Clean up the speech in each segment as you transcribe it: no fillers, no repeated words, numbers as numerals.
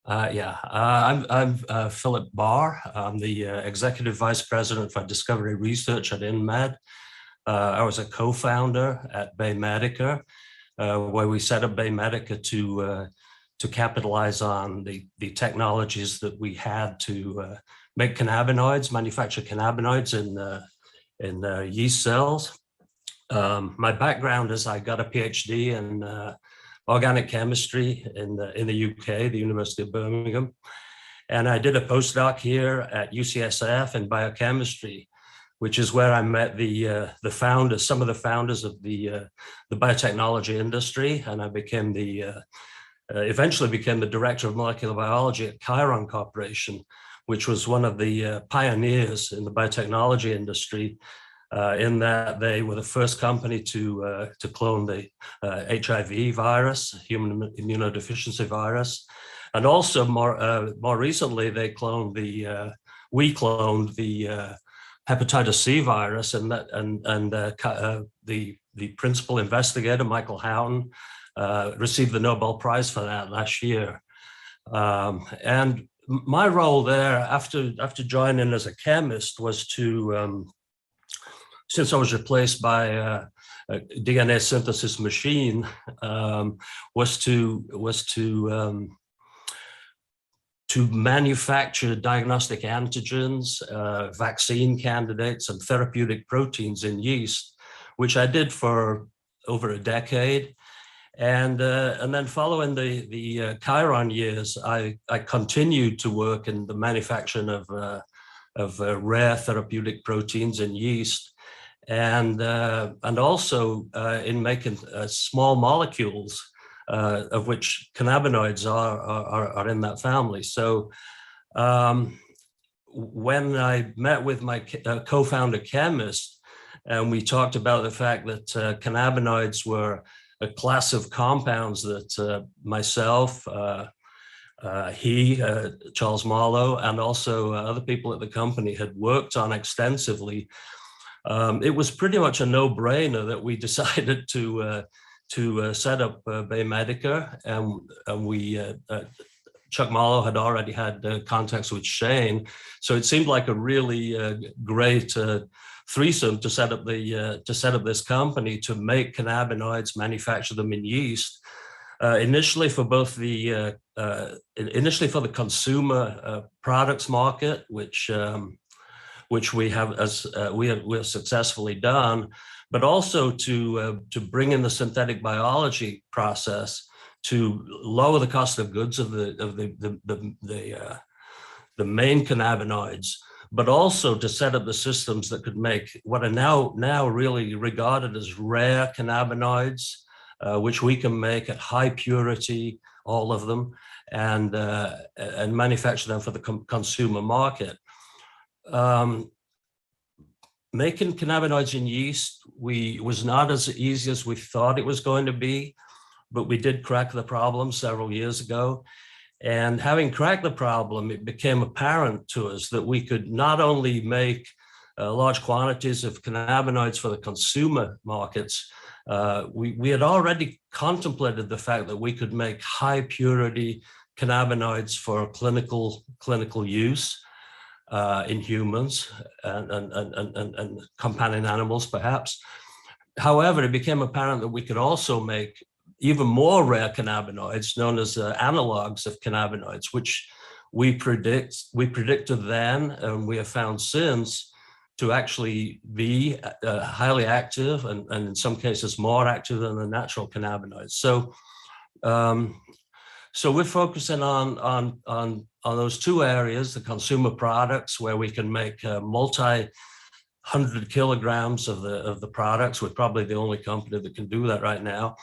I'm Philip Barr. I'm the Executive Vice President for Discovery Research at InMed. I was a co-founder at BayMedica, where we set up BayMedica to capitalize on the technologies that we had to make cannabinoids, manufacture cannabinoids in yeast cells. My background is I got a PhD in organic chemistry in the UK, the University of Birmingham. And I did a postdoc here at UCSF in biochemistry, which is where I met the founders, some of the founders of the biotechnology industry. And I became eventually became the director of molecular biology at Chiron Corporation, which was one of the pioneers in the biotechnology industry, in that they were the first company to clone the HIV virus, human immunodeficiency virus, and also more recently we cloned the hepatitis C virus, and the principal investigator, Michael Houghton, received the Nobel Prize for that last year. And my role there, after joining as a chemist, was to since I was replaced by a DNA synthesis machine, was to manufacture diagnostic antigens, vaccine candidates, and therapeutic proteins in yeast, which I did for over a decade. And then following the Chiron years, I continued to work in the manufacturing of rare therapeutic proteins in yeast, and also in making small molecules, of which cannabinoids are in that family. So when I met with my co-founder chemist, and we talked about the fact that cannabinoids were a class of compounds that myself, Charles Marlowe, and also other people at the company had worked on extensively, it was pretty much a no-brainer that we decided to set up BayMedica, and we Chuck Marlowe had already had contacts with Shane, so it seemed like a really great threesome to set up this company to make cannabinoids, manufacture them in yeast. Initially for both initially for the consumer products market, which we have we've successfully done, but also to bring in the synthetic biology process to lower the cost of goods of the main cannabinoids, but also to set up the systems that could make what are now really regarded as rare cannabinoids, which we can make at high purity, all of them, and manufacture them for the consumer market. Making cannabinoids in yeast was not as easy as we thought it was going to be, but we did crack the problem several years ago. And having cracked the problem, it became apparent to us that we could not only make large quantities of cannabinoids for the consumer markets, we had already contemplated the fact that we could make high purity cannabinoids for clinical use in humans and companion animals, perhaps. However, it became apparent that we could also make even more rare cannabinoids, known as analogs of cannabinoids, which we predicted then, and we have found since, to actually be highly active and in some cases more active than the natural cannabinoids. So we're focusing on those two areas: the consumer products, where we can make multi-hundred kilograms of the products. We're probably the only company that can do that right now,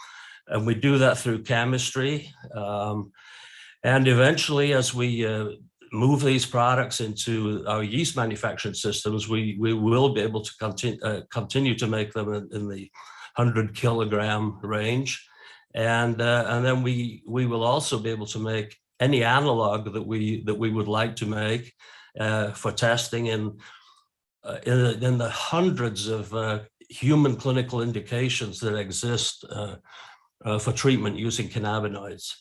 and we do that through chemistry. And eventually, as we move these products into our yeast manufacturing systems, we will be able to continue to make them in the 100-kilogram range. And then we will also be able to make any analog that we would like to make for testing in the hundreds of human clinical indications that exist for treatment using cannabinoids.